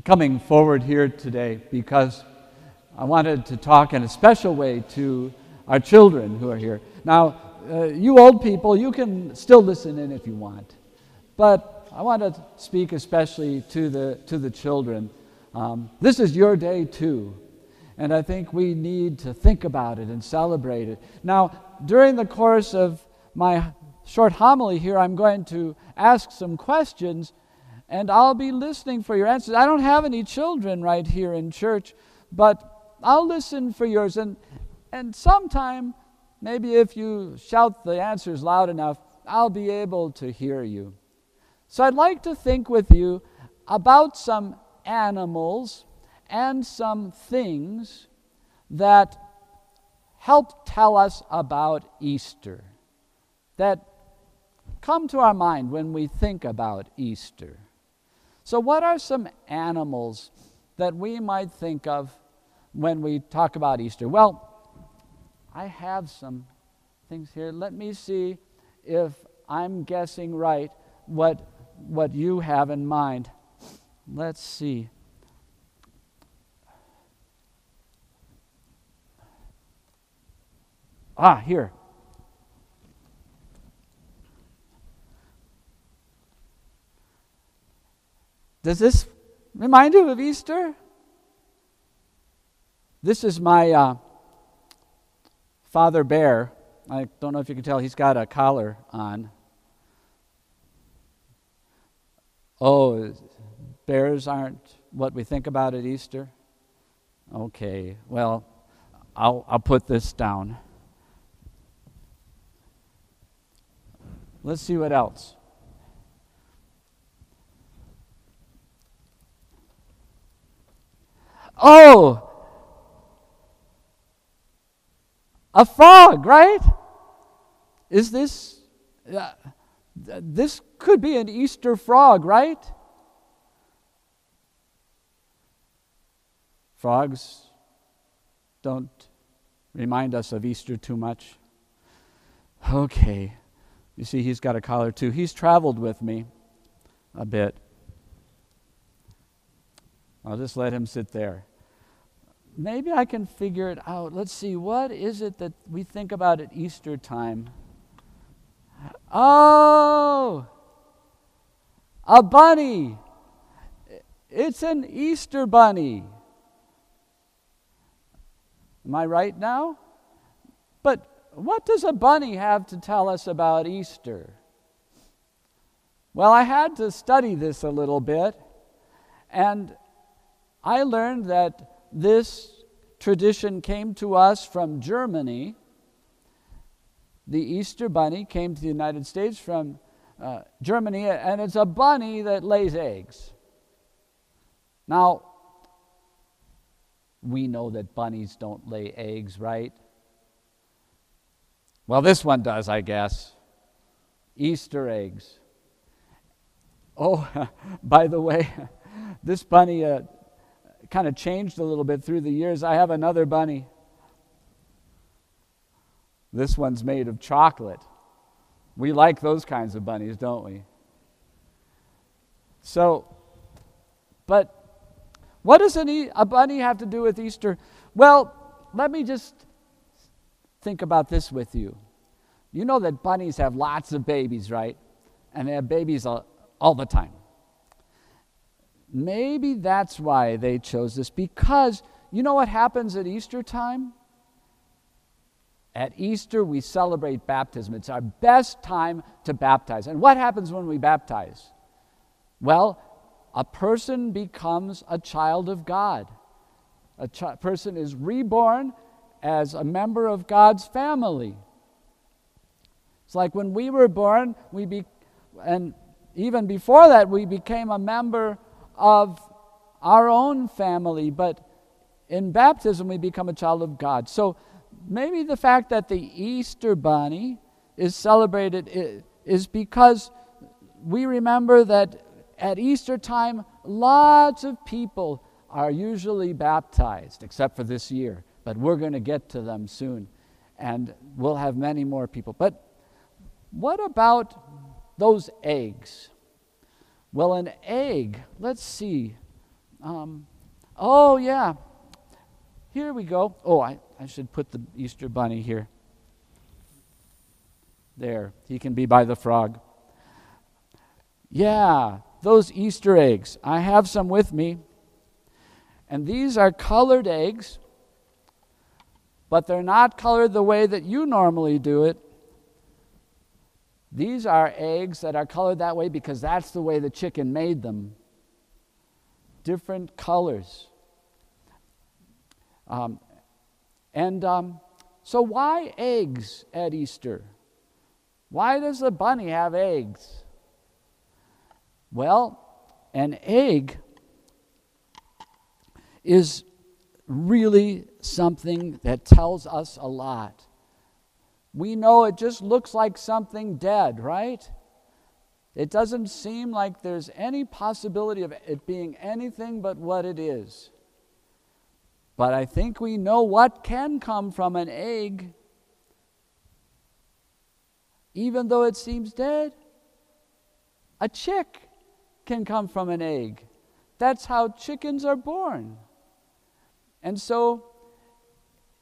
coming forward here today because I wanted to talk in a special way to our children who are here. Now, you old people, you can still listen in if you want, but I want to speak especially to the children. This is your day too, and I think we need to think about it and celebrate it. Now, during the course of my short homily here, I'm going to ask some questions, and I'll be listening for your answers. I don't have any children right here in church, but I'll listen for yours, and sometime, maybe if you shout the answers loud enough, I'll be able to hear you. So I'd like to think with you about some animals and some things that help tell us about Easter, that come to our mind when we think about Easter. So what are some animals that we might think of when we talk about Easter? Well, I have some things here. Let me see if I'm guessing right what you have in mind. Let's see. Here. Does this remind you of Easter? This is my father bear. I don't know if you can tell, he's got a collar on. Oh, bears aren't what we think about at Easter? Okay, well, I'll put this down. Let's see what else. Oh, a frog, right? Is this, this could be an Easter frog, right? Frogs don't remind us of Easter too much. Okay, you see he's got a collar too. He's traveled with me a bit. I'll just let him sit there. Maybe I can figure it out. Let's see, what is it that we think about at Easter time? Oh, a bunny. It's an Easter bunny. Am I right now? But what does a bunny have to tell us about Easter? Well, I had to study this a little bit, and I learned that this tradition came to us from Germany. The Easter bunny came to the United States from Germany, and it's a bunny that lays eggs. Now, we know that bunnies don't lay eggs, right? Well, this one does, I guess. Easter eggs. Oh, by the way, this bunny kind of changed a little bit through the years. I have another bunny. This one's made of chocolate. We like those kinds of bunnies, don't we? So, but what does a bunny have to do with Easter? Well, let me just think about this with you. You know that bunnies have lots of babies, right? And they have babies all the time. Maybe that's why they chose this, because you know what happens at Easter time? At Easter, we celebrate baptism. It's our best time to baptize. And what happens when we baptize? Well, a person becomes a child of God. A person is reborn as a member of God's family. It's like when we were born, and even before that, we became a member of our own family, but in baptism we become a child of God. So maybe the fact that the Easter bunny is celebrated is because we remember that at Easter time lots of people are usually baptized, except for this year, but we're going to get to them soon, and we'll have many more people. But what about those eggs? Well, an egg, let's see. Oh, yeah. Here we go. Oh, I should put the Easter bunny here. There. He can be by the frog. Yeah, those Easter eggs. I have some with me. And these are colored eggs, but they're not colored the way that you normally do it. These are eggs that are colored that way because that's the way the chicken made them. Different colors. So why eggs at Easter? Why does the bunny have eggs? Well, an egg is really something that tells us a lot. We know it just looks like something dead, right? It doesn't seem like there's any possibility of it being anything but what it is. But I think we know what can come from an egg, even though it seems dead. A chick can come from an egg. That's how chickens are born. And so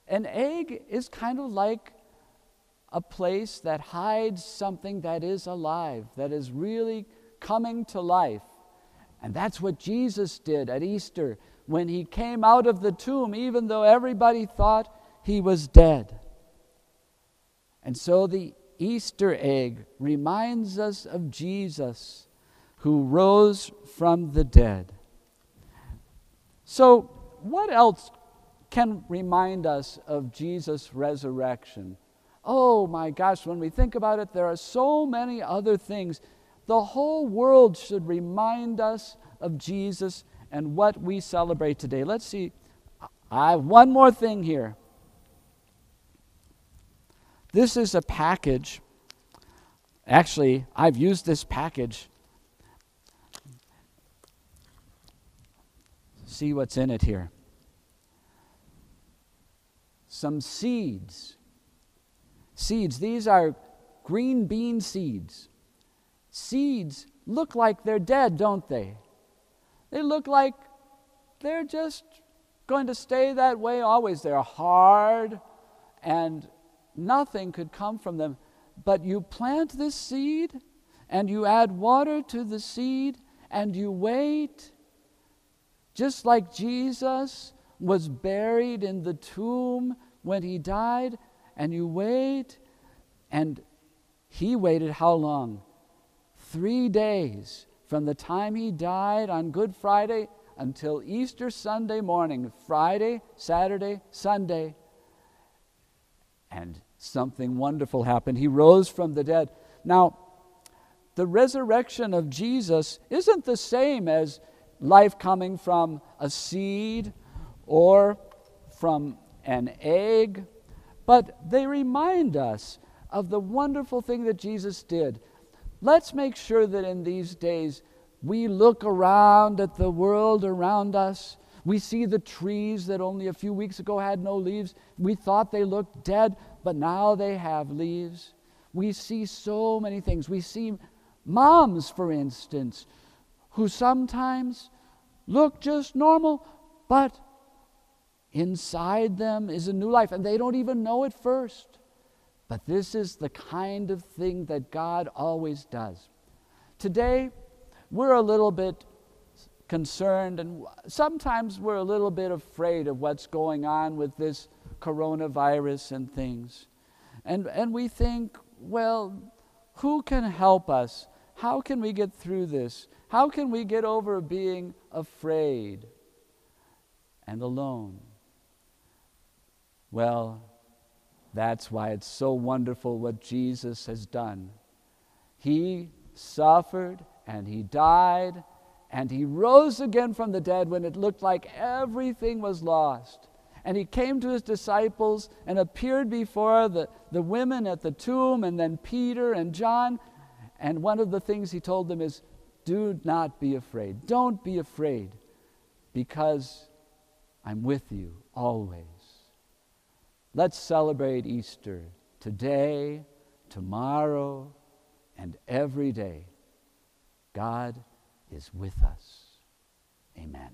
an egg is kind of like a place that hides something that is alive, that is really coming to life. And that's what Jesus did at Easter when he came out of the tomb, even though everybody thought he was dead. And so the Easter egg reminds us of Jesus who rose from the dead. So what else can remind us of Jesus' resurrection? Oh my gosh, when we think about it, there are so many other things. The whole world should remind us of Jesus and what we celebrate today. Let's see. I have one more thing here. This is a package. Actually, I've used this package. See what's in it here. Some seeds. Seeds, these are green bean seeds. Seeds look like they're dead, don't they? They look like they're just going to stay that way always. They're hard and nothing could come from them. But you plant this seed and you add water to the seed and you wait. Just like Jesus was buried in the tomb when he died, and you wait, and he waited how long? 3 days from the time he died on Good Friday until Easter Sunday morning. Friday, Saturday, Sunday. And something wonderful happened. He rose from the dead. Now, the resurrection of Jesus isn't the same as life coming from a seed or from an egg, but they remind us of the wonderful thing that Jesus did. Let's make sure that in these days we look around at the world around us. We see the trees that only a few weeks ago had no leaves. We thought they looked dead, but now they have leaves. We see so many things. We see moms, for instance, who sometimes look just normal, but inside them is a new life, and they don't even know it first. But this is the kind of thing that God always does. Today, we're a little bit concerned, and sometimes we're a little bit afraid of what's going on with this coronavirus and things. And we think, well, who can help us? How can we get through this? How can we get over being afraid and alone? Well, that's why it's so wonderful what Jesus has done. He suffered and he died and he rose again from the dead when it looked like everything was lost. And he came to his disciples and appeared before the women at the tomb, and then Peter and John. And one of the things he told them is, do not be afraid. Don't be afraid, because I'm with you always. Let's celebrate Easter today, tomorrow, and every day. God is with us. Amen.